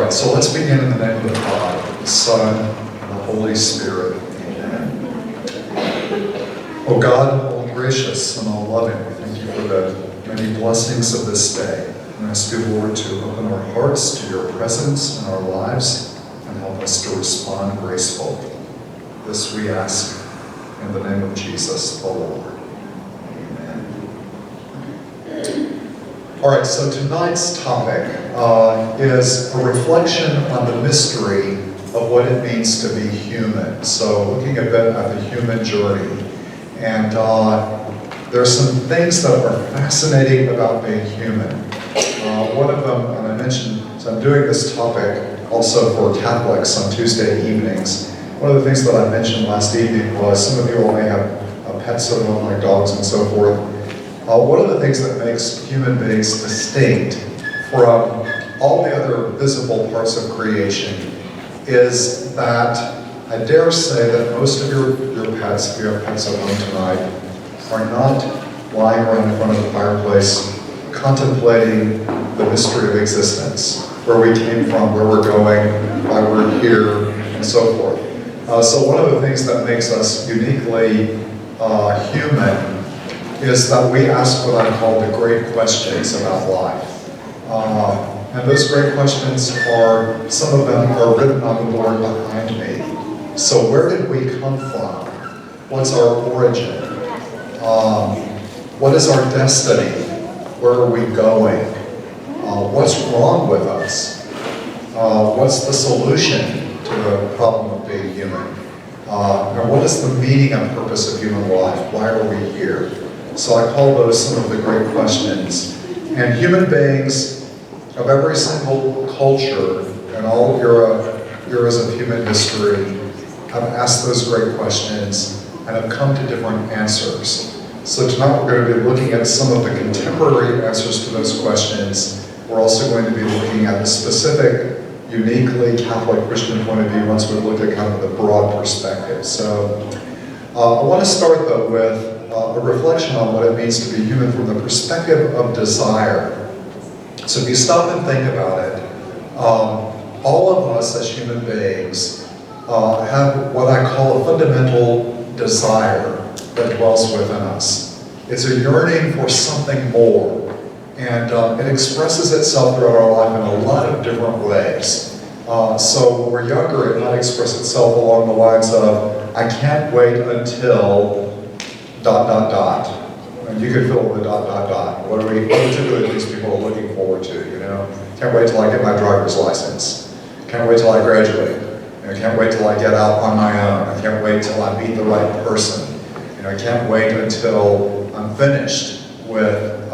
All right, so let's begin in the name of the Father, the Son, and the Holy Spirit. Amen. O God, all gracious and all loving, we thank you for the many blessings of this day. And I ask you, Lord, to open our hearts to your presence in our lives and help us to respond gracefully. This we ask in the name of Jesus, the Lord. All right, so tonight's topic is a reflection on the mystery of what it means to be human. So looking a bit at the human journey. And there are some things that are fascinating about being human. One of them, and I mentioned, so I'm doing this topic also for Catholics on Tuesday evenings. One of the things that I mentioned last evening was some of you all may have pets at home, like dogs and so forth. One of the things that makes human beings distinct from all the other visible parts of creation is that I dare say that most of your pets, if you have pets at home tonight, are not lying around in front of the fireplace contemplating the mystery of existence, where we came from, where we're going, why we're here, and so forth. So one of the things that makes us uniquely human is that we ask what I call the great questions about life. And those great questions are, some of them are written on the board behind me. So where did we come from? What's our origin? What is our destiny? Where are we going? What's wrong with us? What's the solution to the problem of being human? And what is the meaning and purpose of human life? Why are we here? So I call those some of the great questions. And human beings of every single culture and all eras of human history have asked those great questions and have come to different answers. So tonight we're going to be looking at some of the contemporary answers to those questions. We're also going to be looking at the specific, uniquely Catholic Christian point of view once we've looked at kind of the broad perspective. So I want to start though with a reflection on what it means to be human from the perspective of desire. So if you stop and think about it, all of us as human beings have what I call a fundamental desire that dwells within us. It's a yearning for something more, and it expresses itself throughout our life in a lot of different ways. So when we're younger, it might express itself along the lines of, I can't wait until ... And you can fill in the ... What typically these people are looking forward to, you know? Can't wait till I get my driver's license. Can't wait till I graduate. You know, can't wait till I get out on my own. I can't wait till I meet the right person. You know, I can't wait until I'm finished with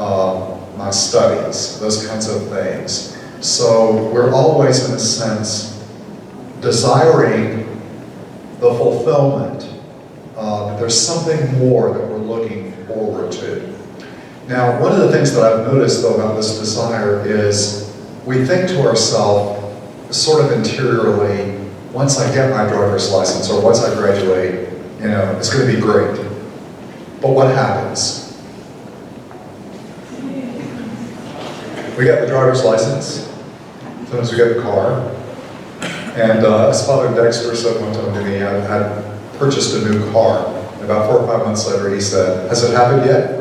my studies, those kinds of things. So we're always, in a sense, desiring the fulfillment. There's something more that we're looking forward to. Now, one of the things that I've noticed, though, about this desire is we think to ourselves, sort of interiorly, once I get my driver's license or once I graduate, you know, it's going to be great. But what happens? We get the driver's license. Sometimes we get the car. And as Father Dexter said one time to me, I had purchased a new car. About 4 or 5 months later, he said, has it happened yet?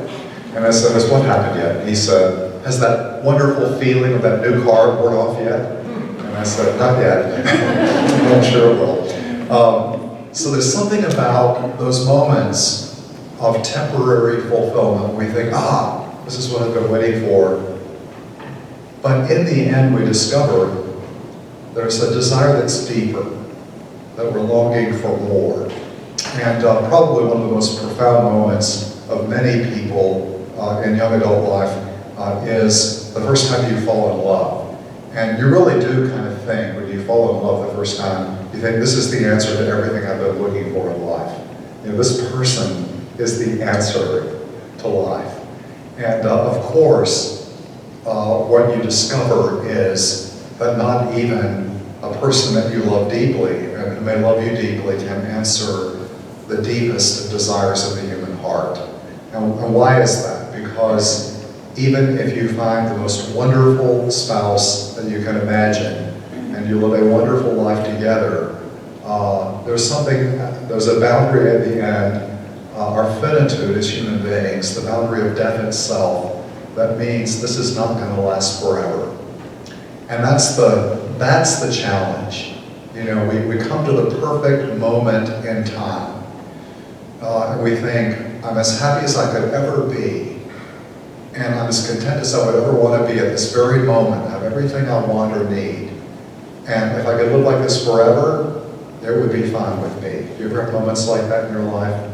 And I said, has what happened yet? And he said, has that wonderful feeling of that new car worn off yet? And I said, not yet. I'm sure it will. So there's something about those moments of temporary fulfillment. We think, this is what I've been waiting for. But in the end, we discover there's a desire that's deeper, that we're longing for more. And probably one of the most profound moments of many people in young adult life is the first time you fall in love. And you really do kind of think, when you fall in love the first time, you think, this is the answer to everything I've been looking for in life. You know, this person is the answer to life. And of course, what you discover is that not even a person that you love deeply and who may love you deeply can answer the deepest of desires of the human heart. And why is that? Because even if you find the most wonderful spouse that you can imagine, and and you live a wonderful life together, there's a boundary at the end, our finitude as human beings, the boundary of death itself, that means this is not going to last forever. And that's the challenge. You know, we come to the perfect moment in time, and we think, I'm as happy as I could ever be, and I'm as content as I would ever want to be at this very moment, have everything I want or need. And if I could live like this forever, it would be fine with me. Do you ever have moments like that in your life?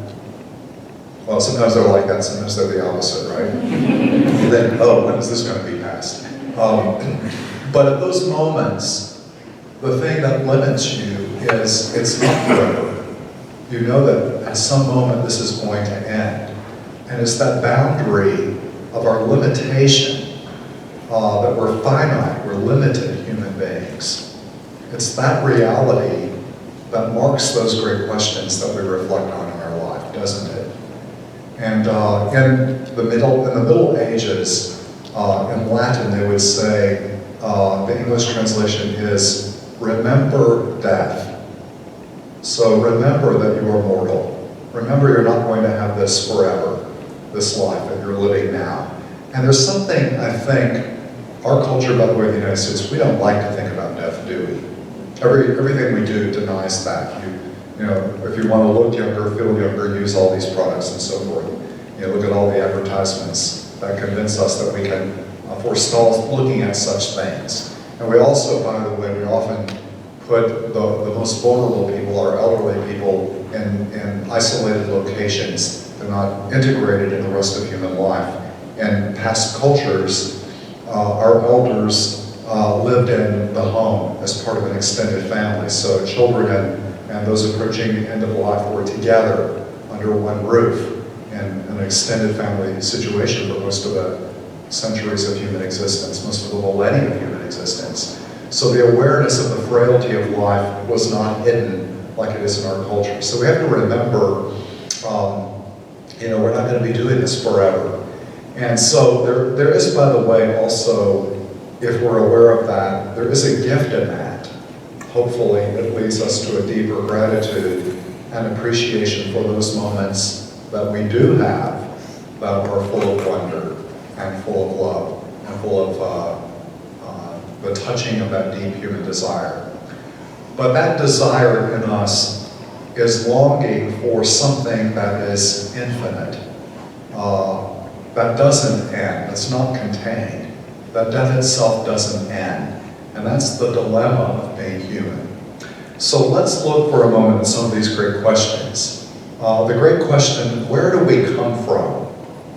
Well, sometimes they're like that, sometimes they're the opposite, right? You think, oh, when is this going to be past? But at those moments, the thing that limits you is it's not forever. You know that at some moment this is going to end. And it's that boundary of our limitation, that we're finite, we're limited human beings. It's that reality that marks those great questions that we reflect on in our life, doesn't it? And in the Middle Ages, in Latin they would say, the English translation is, remember death. So remember that you are mortal. Remember you're not going to have this forever, this life that you're living now. And there's something, I think, our culture, by the way, in the United States, we don't like to think about death, do we? Everything we do denies that. You know, if you want to look younger, feel younger, use all these products and so forth. You know, look at all the advertisements that convince us that we can forestall looking at such things. And we also, by the way, we often put the most vulnerable people, our elderly people, in isolated locations. They're not integrated in the rest of human life. In past cultures, our elders lived in the home as part of an extended family. So children and those approaching the end of life were together under one roof in an extended family situation for most of the centuries of human existence, most of the millennia of human existence. So the awareness of the frailty of life was not hidden like it is in our culture. So we have to remember, you know, we're not going to be doing this forever. And so there is, by the way, also, if we're aware of that, there is a gift in that. Hopefully, it leads us to a deeper gratitude and appreciation for those moments that we do have that are full of wonder and full of love and full of the touching of that deep human desire. But that desire in us is longing for something that is infinite, that doesn't end, that's not contained, that death itself doesn't end. And that's the dilemma of being human. So let's look for a moment at some of these great questions. The great question, where do we come from?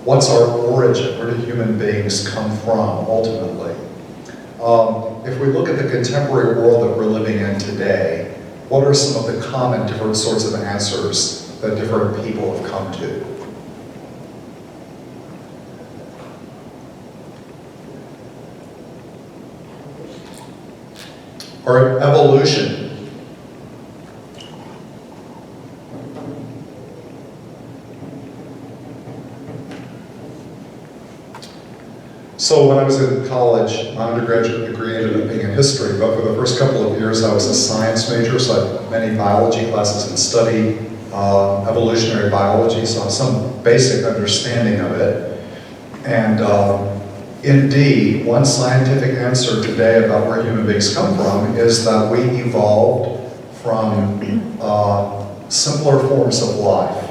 What's our origin? Where do human beings come from, ultimately? If we look at the contemporary world that we're living in today, what are some of the common different sorts of answers that different people have come to? Or evolution. So when I was in college, my undergraduate degree ended up being in history, but for the first couple of years I was a science major, so I had many biology classes and studied evolutionary biology, so I have some basic understanding of it. And indeed, one scientific answer today about where human beings come from is that we evolved from simpler forms of life.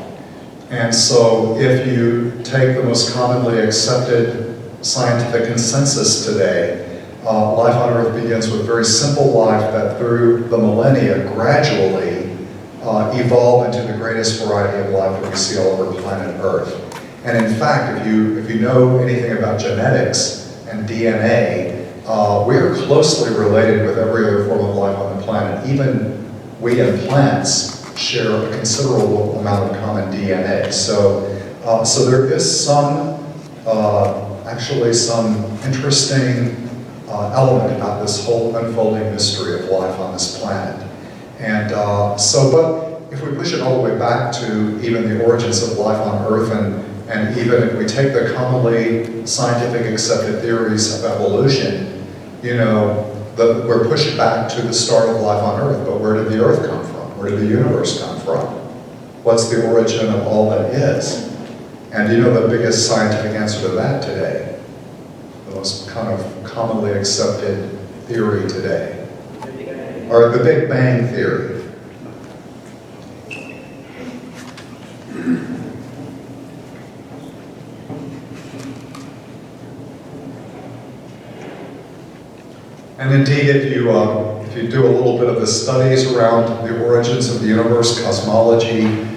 And so if you take the most commonly accepted scientific consensus today, life on Earth begins with a very simple life that through the millennia gradually evolved into the greatest variety of life that we see all over planet Earth. And in fact, if you know anything about genetics and DNA, we're closely related with every other form of life on the planet. Even we and plants share a considerable amount of common DNA. So there is actually some interesting element about this whole unfolding mystery of life on this planet. And but if we push it all the way back to even the origins of life on Earth, and even if we take the commonly scientific accepted theories of evolution, you know, we're pushed back to the start of life on Earth, but where did the Earth come from? Where did the universe come from? What's the origin of all that is? And do you know the biggest scientific answer to that today? The most kind of commonly accepted theory today? Or the Big Bang Theory. And indeed, if you do a little bit of the studies around the origins of the universe, cosmology,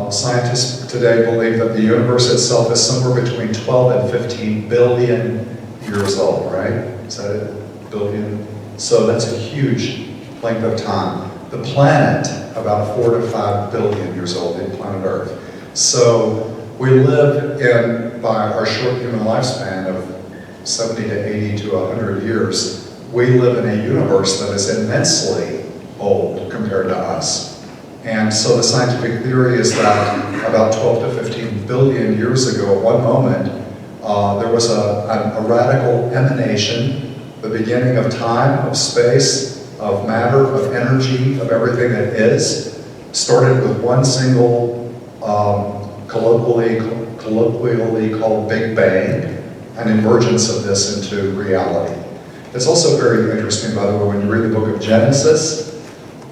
scientists today believe that the universe itself is somewhere between 12 and 15 billion years old, right? Is that it? Billion? So that's a huge length of time. The planet, about 4 to 5 billion years old, the planet Earth. So we live in, by our short human lifespan of 70 to 80 to 100 years, we live in a universe that is immensely old compared to us. And so the scientific theory is that about 12 to 15 billion years ago, at one moment, there was a radical emanation, the beginning of time, of space, of matter, of energy, of everything that is, started with one single, colloquially called Big Bang, an emergence of this into reality. It's also very interesting, by the way, when you read the book of Genesis,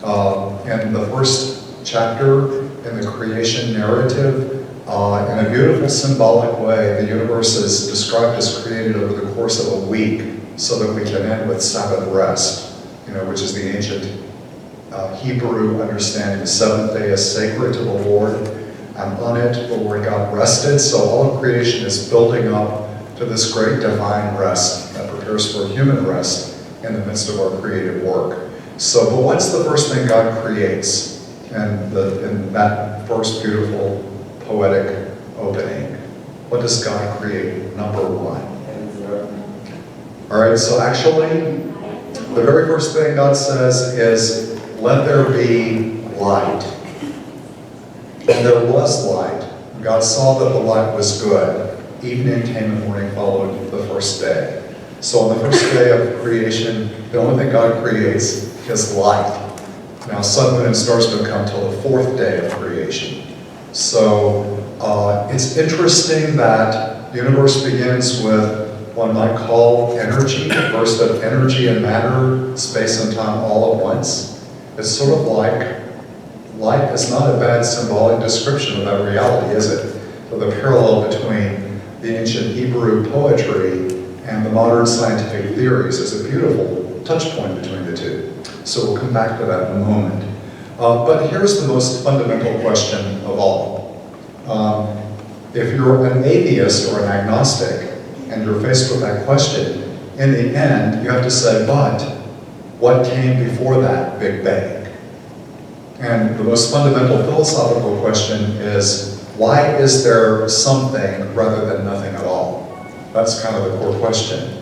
in the first chapter in the creation narrative, in a beautiful symbolic way, the universe is described as created over the course of a week so that we can end with Sabbath rest, which is the ancient Hebrew understanding. The seventh day is sacred to the Lord, and on it the Lord God rested. So all of creation is building up to this great divine rest that prepares for human rest in the midst of our creative work. So, but what's the first thing God creates in that first beautiful poetic opening? What does God create? Number one. All right, so actually, the very first thing God says is, let there be light. And there was light. God saw that the light was good. Evening came and morning followed the first day. So on the first day of creation, the only thing God creates is light. Now sun, moon, and stars don't come till the fourth day of creation. So it's interesting that the universe begins with what one might call energy, a burst of energy and matter, space and time all at once. It's sort of like light is not a bad symbolic description of that reality, is it? So the parallel between the ancient Hebrew poetry and the modern scientific theories is a beautiful touch point between the two. So we'll come back to that in a moment. But here's the most fundamental question of all. If you're an atheist or an agnostic and you're faced with that question, in the end you have to say, but what came before that Big Bang? And the most fundamental philosophical question is, why is there something rather than nothing at all? That's kind of the core question.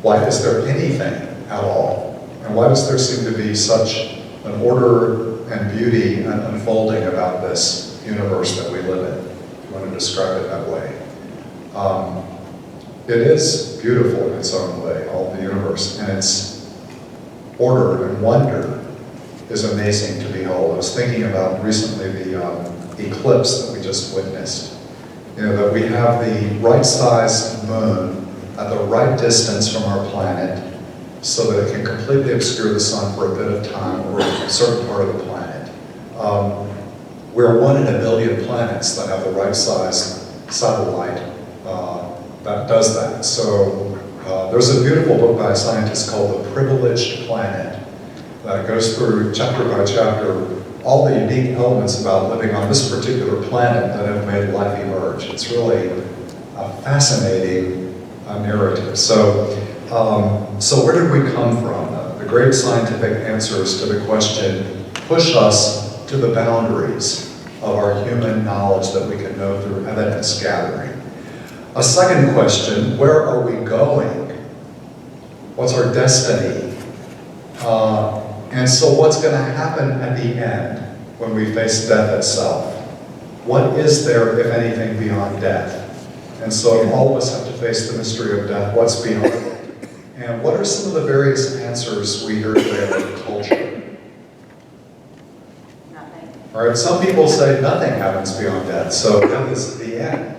Why is there anything at all? And why does there seem to be such an order and beauty and unfolding about this universe that we live in, if you want to describe it that way? It is beautiful in its own way, all of the universe, and its order and wonder is amazing to behold. I was thinking about recently the eclipse that we just witnessed. That we have the right-sized moon at the right distance from our planet so that it can completely obscure the sun for a bit of time or a certain part of the planet. We're one in a billion planets that have the right-sized satellite that does that. So there's a beautiful book by a scientist called The Privileged Planet that goes through chapter by chapter all the unique elements about living on this particular planet that have made life emerge. It's really a fascinating narrative. So where did we come from? The great scientific answers to the question push us to the boundaries of our human knowledge that we can know through evidence gathering. A second question, where are we going? What's our destiny? And so what's going to happen at the end when we face death itself? What is there, if anything, beyond death? And so all of us have to face the mystery of death. What's beyond it? And what are some of the various answers we hear today about culture? Nothing. All right, some people say nothing happens beyond death, so death is the end.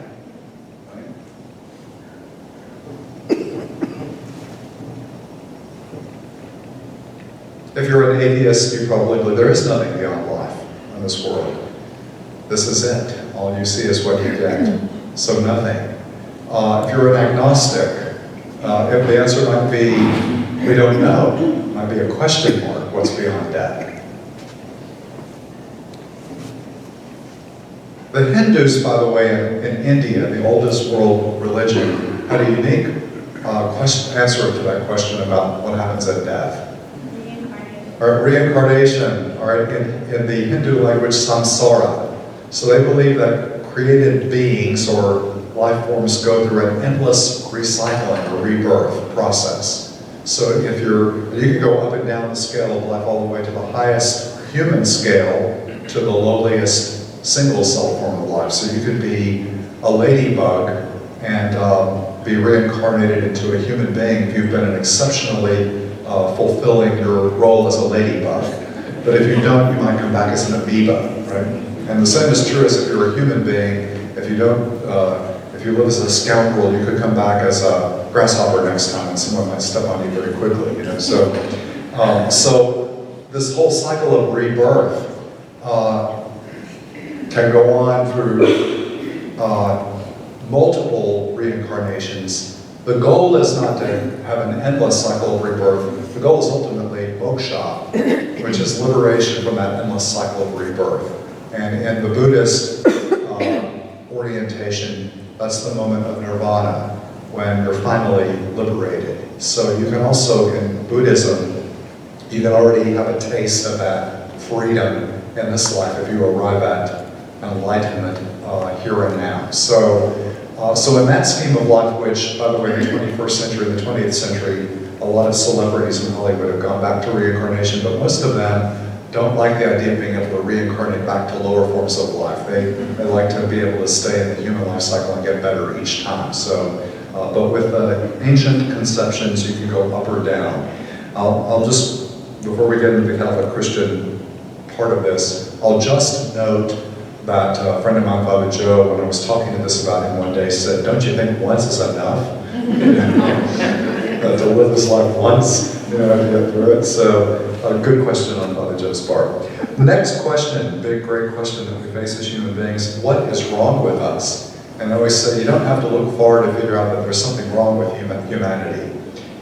If you're an atheist, you probably believe there is nothing beyond life in this world. This is it. All you see is what you get. So nothing. If you're an agnostic, if the answer might be, we don't know, might be a question mark, what's beyond death. The Hindus, by the way, in India, the oldest world religion, had a unique answer to that question about what happens at death. All right, reincarnation, all right, in the Hindu language, samsara. So they believe that created beings or life forms go through an endless recycling or rebirth process. So if you can go up and down the scale of life all the way to the highest human scale to the lowliest single cell form of life. So you could be a ladybug and be reincarnated into a human being if you've been an exceptionally fulfilling your role as a ladybug. But if you don't, you might come back as an amoeba, right? And the same is true as if you're a human being. If you don't, if you live as a scoundrel, you could come back as a grasshopper next time, and someone might step on you very quickly, you know. So, so this whole cycle of rebirth can go on through multiple reincarnations. The goal is not to have an endless cycle of rebirth. The goal is ultimately moksha, which is liberation from that endless cycle of rebirth. And in the Buddhist orientation, that's the moment of nirvana, when you're finally liberated. So you can also, in Buddhism, you can already have a taste of that freedom in this life if you arrive at enlightenment here and now. So in that scheme of life, which, by the way, in the 21st century and the 20th century, a lot of celebrities in Hollywood have gone back to reincarnation, but most of them don't like the idea of being able to reincarnate back to lower forms of life. They like to be able to stay in the human life cycle and get better each time. So, but with ancient conceptions, you can go up or down. I'll just, before we get into the Catholic Christian part of this, I'll just note that a friend of mine, Father Joe, when I was talking to this about him one day, said, "Don't you think once is enough? To live this life once, you know, to get through it." So, a good question on Father Joe's part. Next question, big, great question that we face as human beings: what is wrong with us? And I always say, you don't have to look far to figure out that there's something wrong with humanity.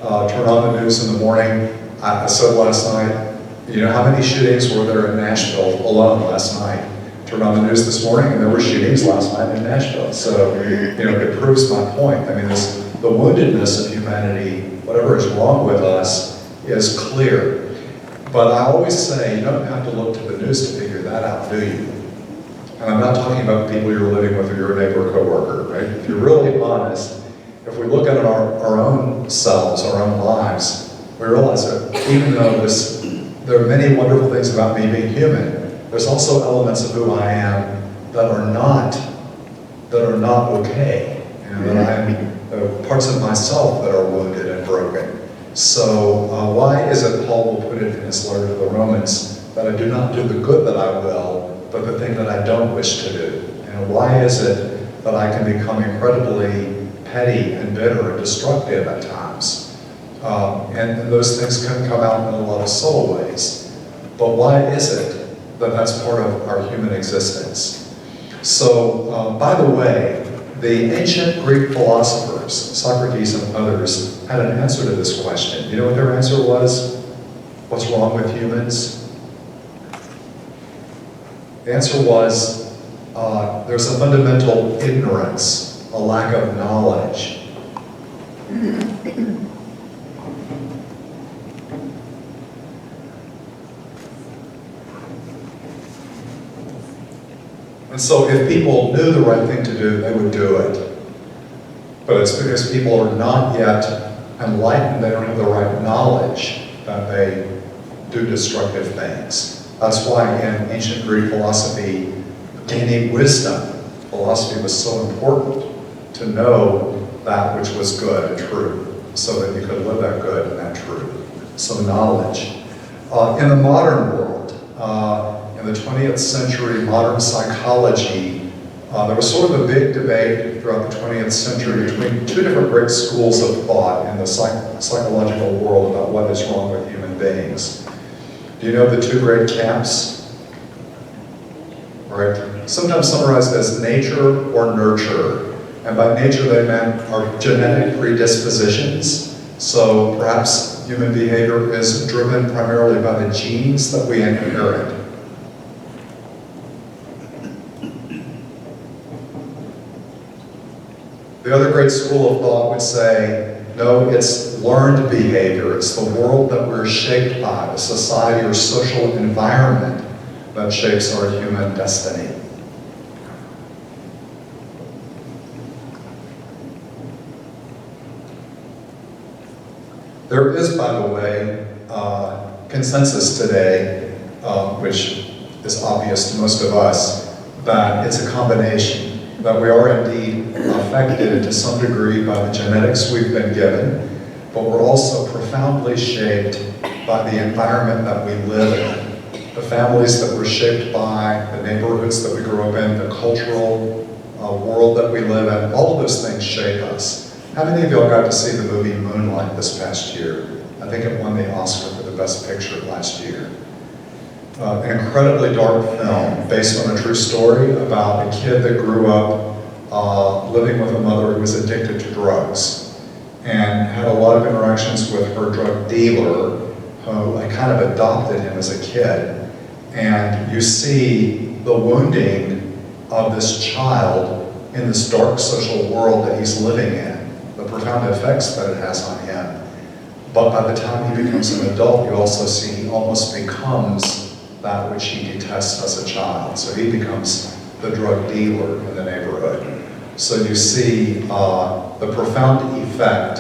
Turn on the news in the morning. I said last night, you know, how many shootings were there in Nashville alone last night? Turned on the news this morning, and there were shootings last night in Nashville. So, you know, it proves my point. I mean, the woundedness of humanity, whatever is wrong with us, is clear. But I always say, you don't have to look to the news to figure that out, do you? And I'm not talking about people you're living with or your neighbor or coworker, right? If you're really honest, if we look at our own selves, our own lives, we realize that even though there are many wonderful things about me being human, there's also elements of who I am that are not okay. You know, there are parts of myself that are wounded and broken. So why is it Paul will put it in his letter to the Romans that I do not do the good that I will, but the thing that I don't wish to do? And why is it that I can become incredibly petty and bitter and destructive at times? And those things can come out in a lot of subtle ways. But why is it that that's part of our human existence? So, by the way, the ancient Greek philosophers, Socrates and others, had an answer to this question. You know what their answer was? What's wrong with humans? The answer was, there's a fundamental ignorance, a lack of knowledge. And so if people knew the right thing to do, they would do it. But it's because people are not yet enlightened, they don't have the right knowledge that they do destructive things. That's why in ancient Greek philosophy, gaining wisdom, philosophy was so important to know that which was good and true. so that you could live that good and that true. So knowledge. In the modern world, in the 20th century, modern psychology, there was sort of a big debate throughout the 20th century between two different great schools of thought in the psychological world about what is wrong with human beings. Do you know the two great camps? Right? Sometimes summarized as nature or nurture. And by nature they meant our genetic predispositions. So perhaps human behavior is driven primarily by the genes that we inherit. The other great school of thought would say, no, it's learned behavior. It's the world that we're shaped by, the society or social environment that shapes our human destiny. There is, by the way, consensus today, which is obvious to most of us, that it's a combination, that we are indeed affected to some degree by the genetics we've been given, but we're also profoundly shaped by the environment that we live in, the families that we're shaped by, the neighborhoods that we grew up in, the cultural world that we live in. All of those things shape us. How many of y'all got to see the movie Moonlight this past year? I think it won the Oscar for the Best Picture last year. An incredibly dark film based on a true story about a kid that grew up living with a mother who was addicted to drugs and had a lot of interactions with her drug dealer who kind of adopted him as a kid. And you see the wounding of this child in this dark social world that he's living in, the profound effects that it has on him. But by the time he becomes an adult, you also see he almost becomes that which he detests as a child. So he becomes the drug dealer in the neighborhood. So you see the profound effect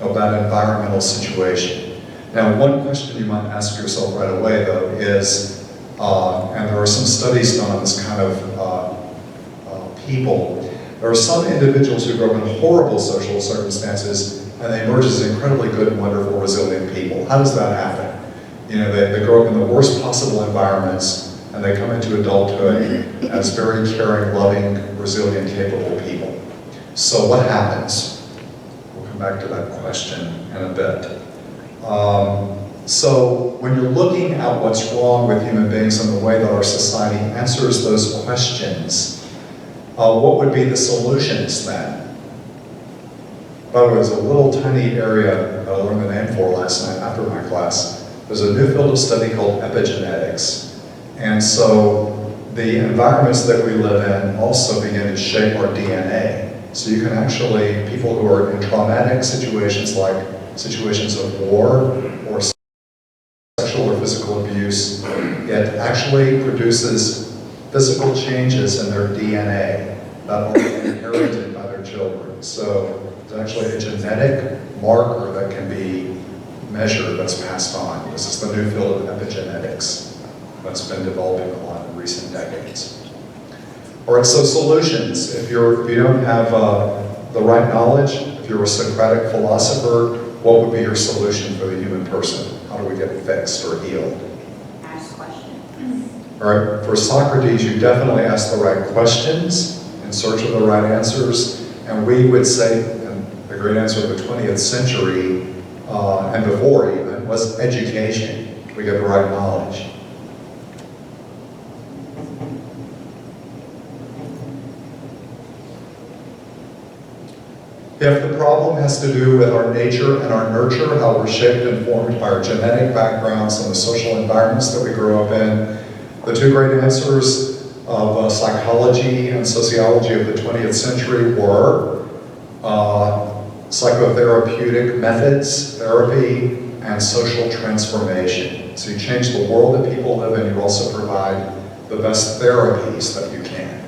of that environmental situation. Now, one question you might ask yourself right away, though, is, and there are some studies done on this kind of people. There are some individuals who grow up in horrible social circumstances and they emerge as incredibly good and wonderful, resilient people. How does that happen? You know, they grow up in the worst possible environments and they come into adulthood as very caring, loving, resilient, capable people. So what happens? We'll come back to that question in a bit. So when you're looking at what's wrong with human beings and the way that our society answers those questions, what would be the solutions then? By the way, there's a little tiny area that I learned the name for last night after my class. There's a new field of study called epigenetics. And so the environments that we live in also begin to shape our DNA. So you can actually, people who are in traumatic situations like situations of war or sexual or physical abuse, it actually produces physical changes in their DNA that will be inherited by their children. So it's actually a genetic marker that can be measured that's passed on. This is the new field of epigenetics that's been developing a lot in recent decades. All right, so solutions. If you don't have the right knowledge, if you're a Socratic philosopher, what would be your solution for the human person? How do we get fixed or healed? Ask questions. All right, for Socrates, you definitely ask the right questions in search of the right answers. And we would say, and the great answer of the 20th century, and before even, was education. We get the right knowledge. If the problem has to do with our nature and our nurture, how we're shaped and formed by our genetic backgrounds and the social environments that we grow up in, the two great answers of psychology and sociology of the 20th century were psychotherapeutic methods, therapy, and social transformation. So you change the world that people live in, you also provide the best therapies that you can.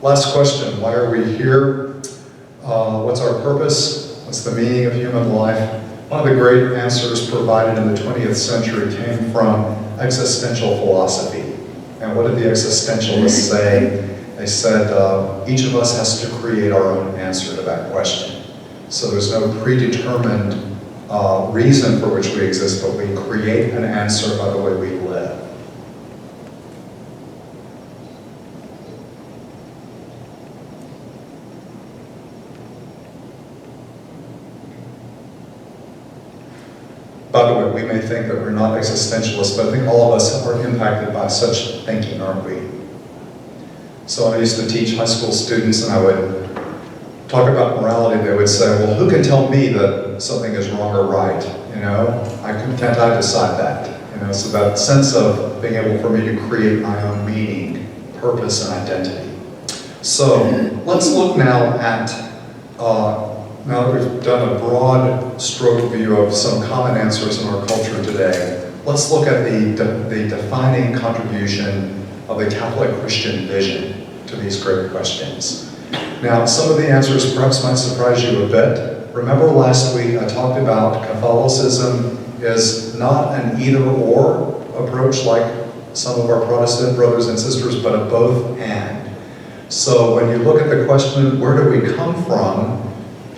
Last question, why are we here? What's our purpose? What's the meaning of human life? One of the great answers provided in the 20th century came from existential philosophy. And what did the existentialists say? They said, each of us has to create our own answer to that question. So there's no predetermined reason for which we exist, but we create an answer by the way we live. By the way, we may think that we're not existentialists, but I think all of us are impacted by such thinking, aren't we? So I used to teach high school students, and I would talk about morality. They would say, well, who can tell me that something is wrong or right? You know, can't I decide that? You know, so that sense of being able for me to create my own meaning, purpose, and identity. So let's look now at, now that we've done a broad stroke view of some common answers in our culture today, let's look at the defining contribution of the Catholic Christian vision to these great questions. Now, some of the answers perhaps might surprise you a bit. Remember last week I talked about Catholicism is not an either-or approach like some of our Protestant brothers and sisters, but a both-and. So when you look at the question, where do we come from?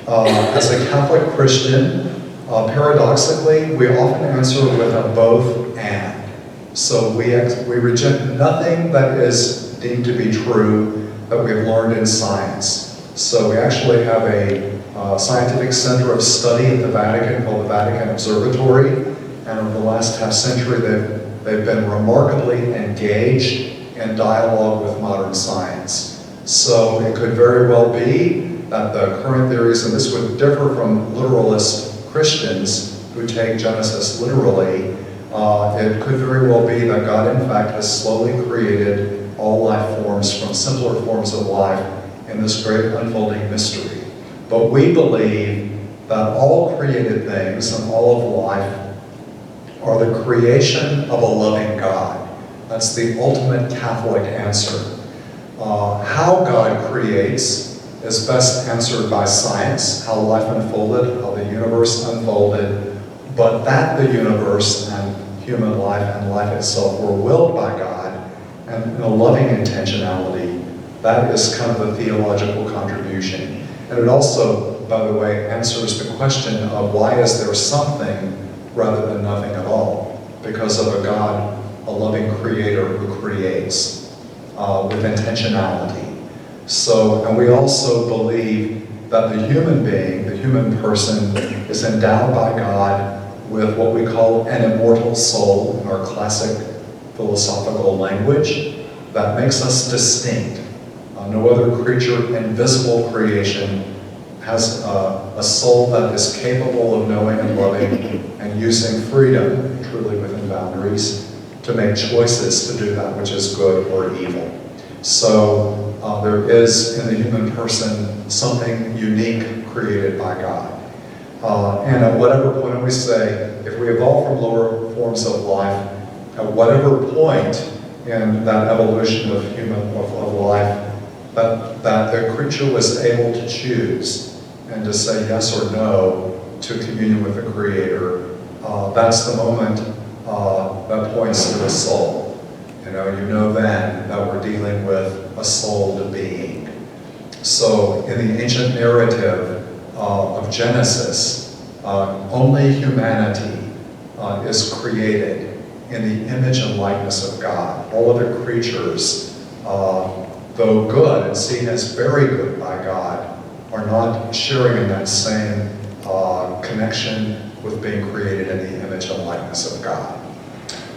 As a Catholic Christian, paradoxically, we often answer with a both-and. So we reject nothing that is deemed to be true that we have learned in science. So we actually have a scientific center of study at the Vatican called the Vatican Observatory, and over the last half century they've been remarkably engaged in dialogue with modern science. So it could very well be that the current theories, and this would differ from literalist Christians who take Genesis literally, it could very well be that God in fact has slowly created all life forms from simpler forms of life in this great unfolding mystery. But we believe that all created things and all of life are the creation of a loving God. That's the ultimate Catholic answer. How God creates is best answered by science, how life unfolded, how the universe unfolded, but that the universe and human life and life itself were willed by God and in a loving intentionality, that is kind of the theological contribution. And it also, by the way, answers the question of why is there something rather than nothing at all? Because of a God, a loving creator who creates with intentionality. So, and we also believe that the human being, the human person, is endowed by God with what we call an immortal soul in our classic philosophical language that makes us distinct. No other creature in visible creation has a soul that is capable of knowing and loving and using freedom, truly within boundaries, to make choices to do that which is good or evil. So there is in the human person something unique created by God. And at whatever point, we say, if we evolve from lower forms of life, at whatever point in that evolution of life, that the creature was able to choose and to say yes or no to communion with the Creator, that's the moment that points to the soul. You know then that we're dealing with a souled being. So in the ancient narrative of Genesis, only humanity is created in the image and likeness of God. All other creatures, though good and seen as very good by God, are not sharing in that same connection with being created in the image and likeness of God.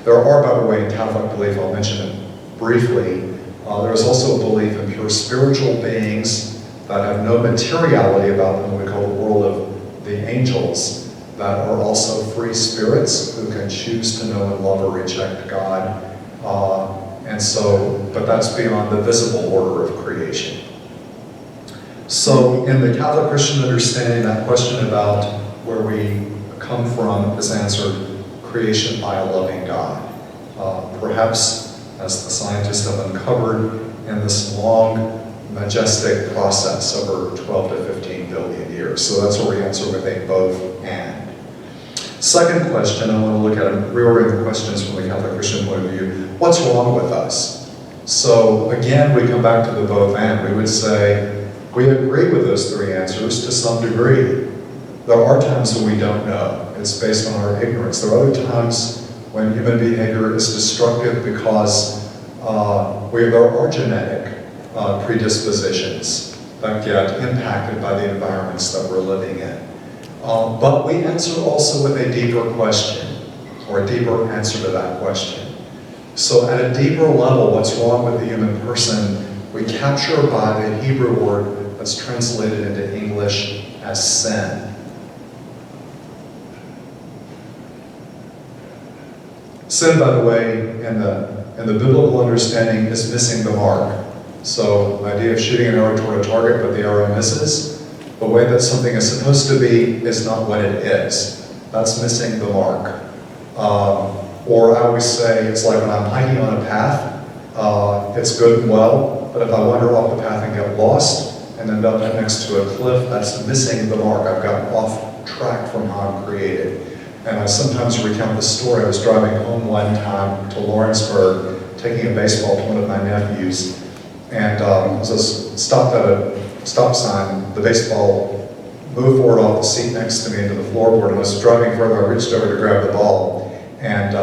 There are, by the way, in Catholic belief, I'll mention it briefly, there is also a belief in pure spiritual beings that have no materiality about them, we call the world of the angels, that are also free spirits who can choose to know and love or reject God. But that's beyond the visible order of creation. So in the Catholic Christian understanding, that question about where we come from is answered, creation by a loving God. Perhaps, as the scientists have uncovered in this long majestic process over 12 to 15 billion years. So that's where we answer with a both and. Second question, I want to look at it, reorder the questions from the Catholic Christian point of view. What's wrong with us? So again, we come back to the both and. We would say, we agree with those three answers to some degree. There are times when we don't know. It's based on our ignorance. There are other times when human behavior is destructive because there are genetic predispositions that get impacted by the environments that we're living in. But we answer also with a deeper question, or a deeper answer to that question. So at a deeper level, what's wrong with the human person, we capture by the Hebrew word that's translated into English as sin. Sin, by the way, in the biblical understanding, is missing the mark. So the idea of shooting an arrow toward a target, but the arrow misses, the way that something is supposed to be is not what it is. That's missing the mark. Or I always say, it's like when I'm hiking on a path, it's good and well, but if I wander off the path and get lost and end up next to a cliff, that's missing the mark. I've gotten off track from how I'm created. And I sometimes recount the story. I was driving home one time to Lawrenceburg, taking a baseball to one of my nephews, and as I stopped at a stop sign, the baseball moved forward off the seat next to me into the floorboard, and I was driving further. I reached over to grab the ball, and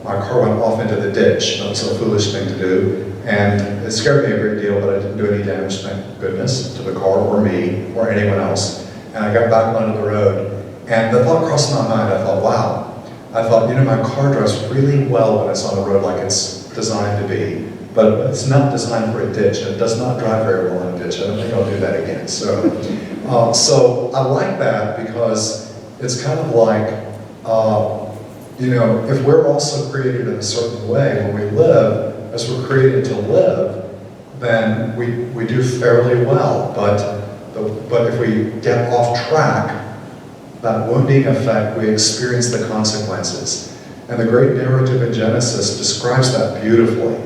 my car went off into the ditch. That was a foolish thing to do, and it scared me a great deal, but I didn't do any damage, thank goodness, to the car or me or anyone else. And I got back onto the road, and the thought crossed my mind. I thought, wow. I thought, my car drives really well when it's on the road like it's designed to be, but it's not designed for a ditch, and it does not drive very well in a ditch. I don't think I'll do that again. So I like that because it's kind of like, if we're also created in a certain way, when we live as we're created to live, then we do fairly well. But if we get off track, that wounding effect, we experience the consequences. And the great narrative in Genesis describes that beautifully.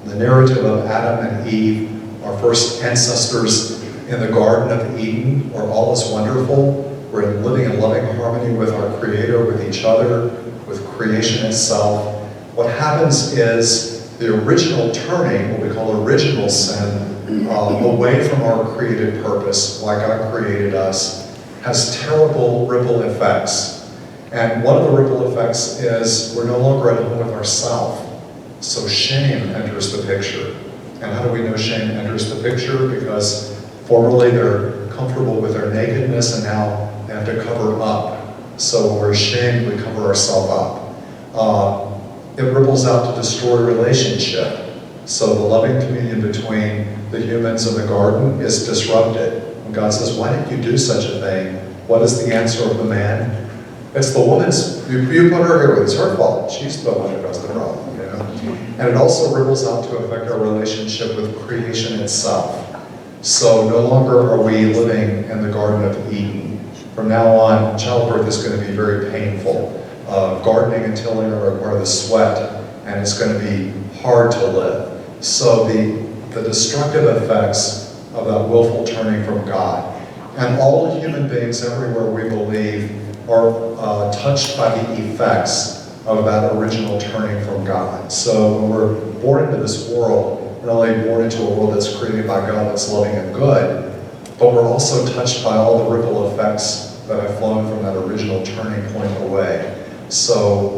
The narrative of Adam and Eve, our first ancestors in the Garden of Eden, where all is wonderful. We're living in loving harmony with our Creator, with each other, with creation itself. What happens is the original turning, what we call original sin, away from our created purpose, why God created us, has terrible ripple effects. And one of the ripple effects is we're no longer at home with ourselves. So shame enters the picture. And how do we know shame enters the picture? Because formerly they're comfortable with their nakedness, and now they have to cover up. So when we're ashamed, we cover ourselves up. It ripples out to destroy relationship. So the loving communion between the humans and the garden is disrupted. And God says, why did you do such a thing? What is the answer of the man? It's the woman's, you put her here, it's her fault. She's the one who does the wrong. And it also ripples out to affect our relationship with creation itself. So no longer are we living in the Garden of Eden. From now on, childbirth is going to be very painful. Gardening and tilling require the sweat, and it's going to be hard to live. So the destructive effects of that willful turning from God. And all human beings everywhere, we believe, are touched by the effects of that original turning from God. So when we're born into this world, we're not only born into a world that's created by God that's loving and good, but we're also touched by all the ripple effects that have flown from that original turning point away. So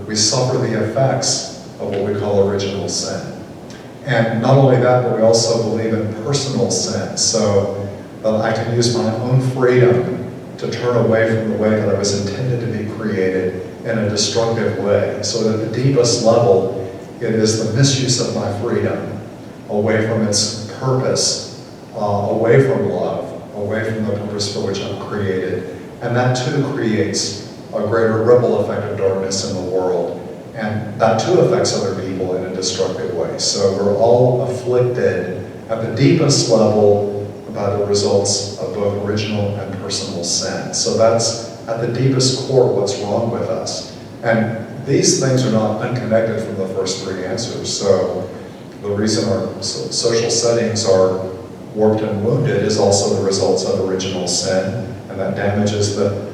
we suffer the effects of what we call original sin. And not only that, but we also believe in personal sin. So I can use my own freedom to turn away from the way that I was intended to be created in a destructive way. So at the deepest level, it is the misuse of my freedom away from its purpose, away from love, away from the purpose for which I'm created. And that too creates a greater ripple effect of darkness in the world. And that too affects other people in a destructive way. So we're all afflicted at the deepest level by the results of both original and personal sin. So that's at the deepest core what's wrong with us. And these things are not unconnected from the first three answers. So The reason our social settings are warped and wounded is also the results of original sin, and that damages the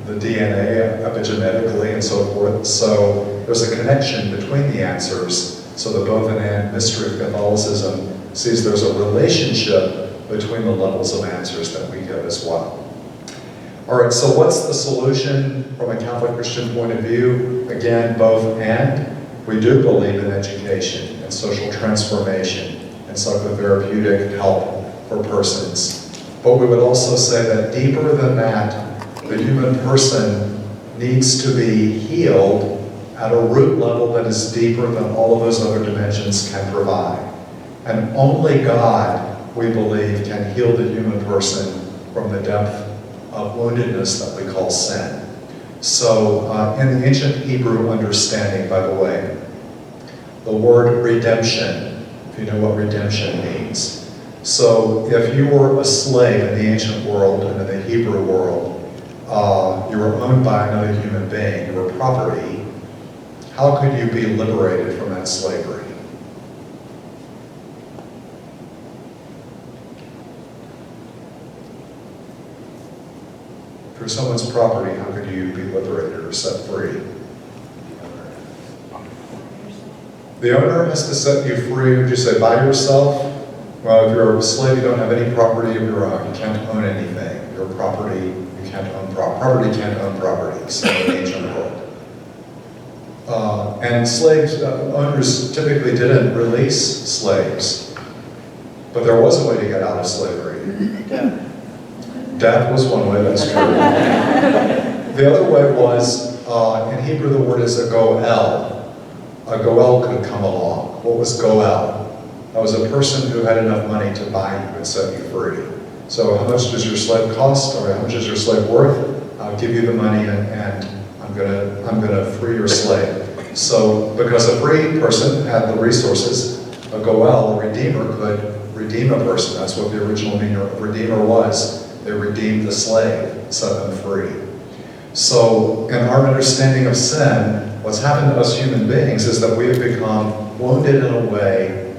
DNA epigenetically and so forth. So there's a connection between the answers, so the both and and mystery of Catholicism sees there's a relationship between the levels of answers that we give as well. All right, so what's the solution from a Catholic Christian point of view? Again, both and. We do believe in education and social transformation and psychotherapeutic help for persons. But we would also say that deeper than that, the human person needs to be healed at a root level that is deeper than all of those other dimensions can provide. And only God, we believe, can heal the human person from the depth of woundedness that we call sin. So in the ancient Hebrew understanding, by the way, the word redemption, if you know what redemption means. So if you were a slave in the ancient world and in the Hebrew world, you were owned by another human being, you were property, how could you be liberated from that slavery? If you're someone's property, how could you be liberated or set free? The owner has to set you free. Would you say by yourself? Well, if you're a slave, you don't have any property of your own. You can't own anything. Your property, you can't own property. Can't own property. So in the ancient world. And slaves, owners typically didn't release slaves. But there was a way to get out of slavery. Death was one way, that's true. The other way was, in Hebrew the word is a goel. A goel could come along. What was goel? That was a person who had enough money to buy you and set you free. So how much does your slave cost, or how much is your slave worth? I'll give you the money and I'm gonna free your slave. So because a free person had the resources, a goel, a redeemer, could redeem a person. That's what the original meaning of redeemer was. They redeemed the slave, set them free. So in our understanding of sin, what's happened to us human beings is that we have become wounded in a way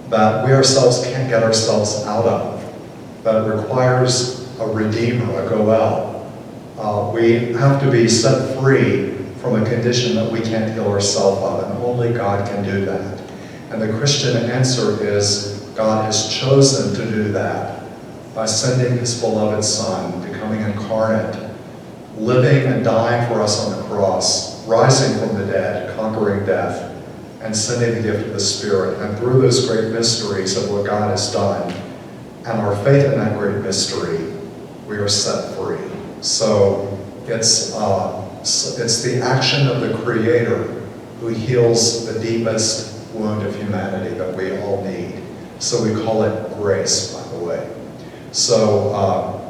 that we ourselves can't get ourselves out of. That requires a redeemer, a goel. We have to be set free from a condition that we can't heal ourselves of, and only God can do that. And the Christian answer is God has chosen to do that by sending His beloved Son, becoming incarnate, living and dying for us on the cross, rising from the dead, conquering death, and sending the gift of the Spirit. And through those great mysteries of what God has done, and our faith in that great mystery, we are set free. So it's the action of the Creator who heals the deepest wound of humanity that we all need. So we call it grace, by the way. So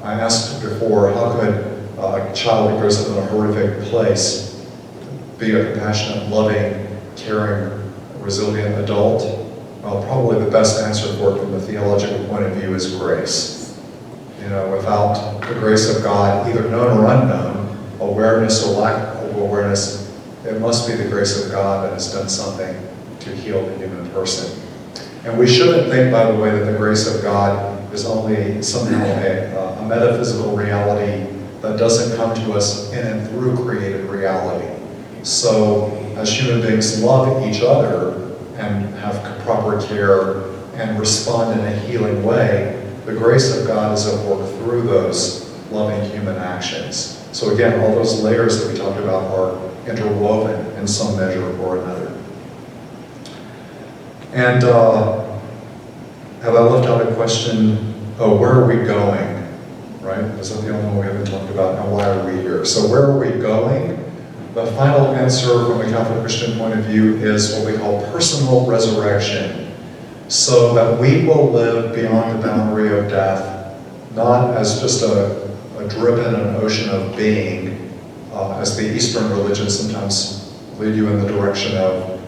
I asked before, how could a child who grows up in a horrific place be a compassionate, loving, caring, resilient adult? Well, probably the best answer for it from the theological point of view is grace. You know, without the grace of God, either known or unknown, awareness or lack of awareness, it must be the grace of God that has done something to heal the human person. And we shouldn't think, by the way, that the grace of God is only somehow a metaphysical reality that doesn't come to us in and through created reality. So as human beings love each other and have proper care and respond in a healing way, the grace of God is at work through those loving human actions. So again, all those layers that we talked about are interwoven in some measure or another. And have I left out a question? Oh, where are we going? Right? Is that the only one we haven't talked about? Now, why are we here? So where are we going? The final answer from a Catholic Christian point of view is what we call personal resurrection. So that we will live beyond the boundary of death, not as just a drip in an ocean of being, as the Eastern religions sometimes lead you in the direction of,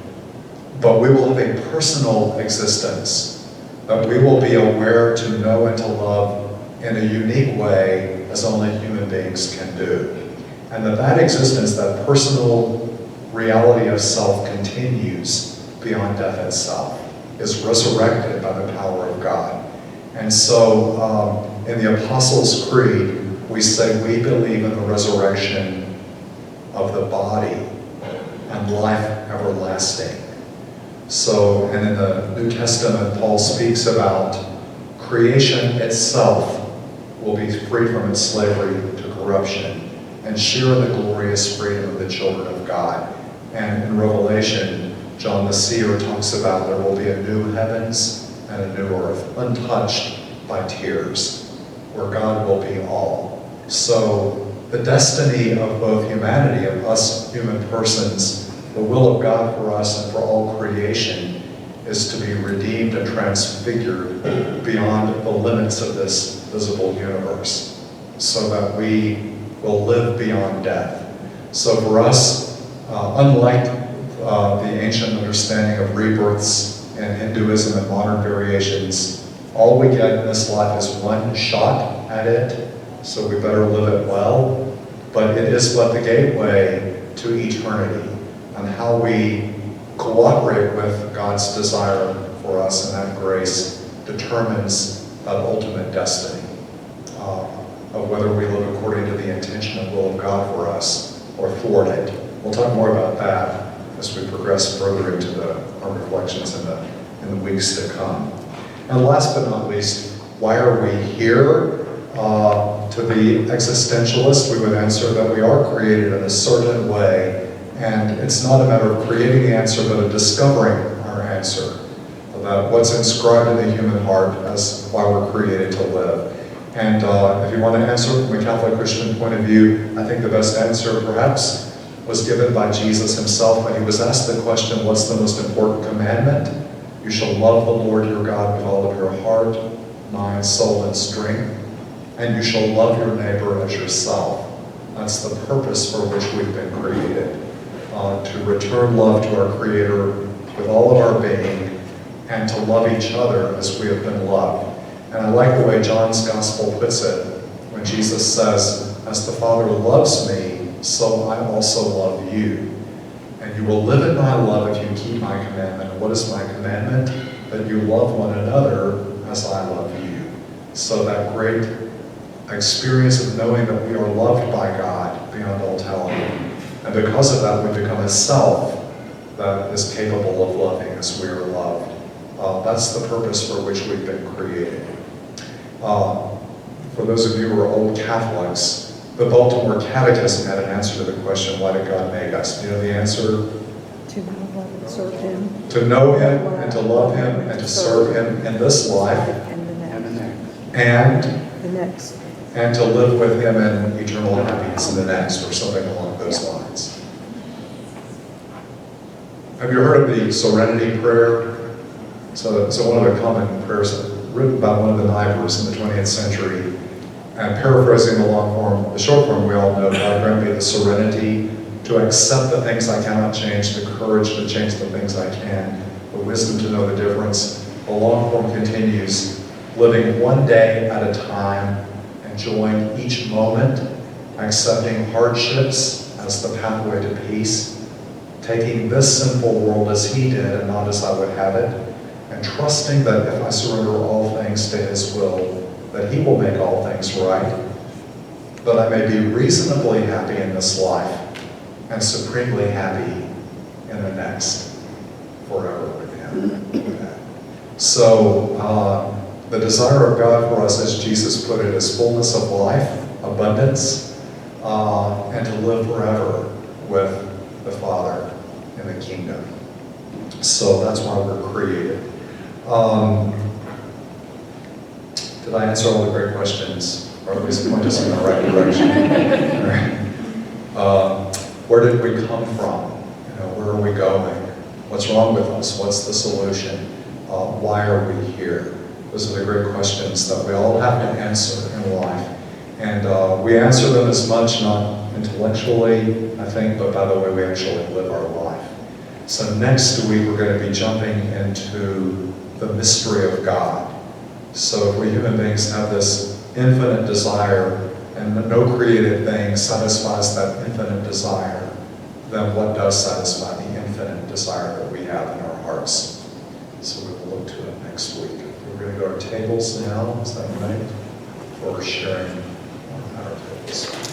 but we will have a personal existence, that we will be aware to know and to love in a unique way as only human beings can do. And that existence, that personal reality of self continues beyond death itself. is resurrected by the power of God. And so in the Apostles' Creed, we say we believe in the resurrection of the body and life everlasting. So, and in the New Testament, Paul speaks about creation itself will be free from its slavery to corruption and share in the glorious freedom of the children of God. And in Revelation, John the seer talks about there will be a new heavens and a new earth, untouched by tears, where God will be all. So the destiny of both humanity, of us human persons, the will of God for us and for all creation is to be redeemed and transfigured beyond the limits of this visible universe, so that we will live beyond death. So for us, unlike the ancient understanding of rebirths in Hinduism and modern variations, all we get in this life is one shot at it, so we better live it well. But it is but the gateway to eternity, and how we cooperate with God's desire for us and that grace determines that ultimate destiny of whether we live according to the intention and will of God for us or thwart it. We'll talk more about that as we progress further into our reflections in the weeks to come. And last but not least, why are we here? To the existentialist, we would answer that we are created in a certain way, and it's not a matter of creating the answer, but of discovering our answer, about what's inscribed in the human heart as why we're created to live. And if you want to answer from a Catholic Christian point of view, I think the best answer perhaps was given by Jesus himself when he was asked the question, what's the most important commandment? You shall love the Lord your God with all of your heart, mind, soul, and strength, and you shall love your neighbor as yourself. That's the purpose for which we've been created, to return love to our Creator with all of our being, and to love each other as we have been loved. And I like the way John's Gospel puts it, when Jesus says, as the Father loves me, so I also love you. And you will live in my love if you keep my commandment. What is my commandment? That you love one another as I love you. So that great experience of knowing that we are loved by God beyond all telling. And because of that, we become a self that is capable of loving as we are loved. That's the purpose for which we've been created. For those of you who are old Catholics, the Baltimore Catechism had an answer to the question, why did God make us? Do you know the answer? To know, love, and serve Him. To know Him, and to love Him, and to serve Him in this life, And the next. and The next. and to live with Him in eternal happiness in the next, or something along those lines. Have you heard of the Serenity Prayer? So one of the common prayers written by one of the Nibers in the 20th century, and paraphrasing the long form, the short form we all know, God grant me the serenity to accept the things I cannot change, the courage to change the things I can, the wisdom to know the difference. The long form continues, living one day at a time, enjoying each moment, accepting hardships as the pathway to peace, taking this sinful world as He did and not as I would have it, and trusting that if I surrender all things to His will, that He will make all things right, that I may be reasonably happy in this life and supremely happy in the next, forever with Him. So the desire of God for us, as Jesus put it, is fullness of life, abundance, and to live forever with the Father in the kingdom. So that's why we're created. Did I answer all the great questions? Or at least point us in the right direction? Where did we come from? Where are we going? What's wrong with us? What's the solution? Why are we here? Those are the great questions that we all have to answer in life. And we answer them as much, not intellectually, I think, but by the way we actually live our life. So next week we're going to be jumping into the mystery of God. So if we human beings have this infinite desire and no created thing satisfies that infinite desire, then what does satisfy the infinite desire that we have in our hearts? So we will look next week. We're going to go to tables now, is that right? Or sharing our tables.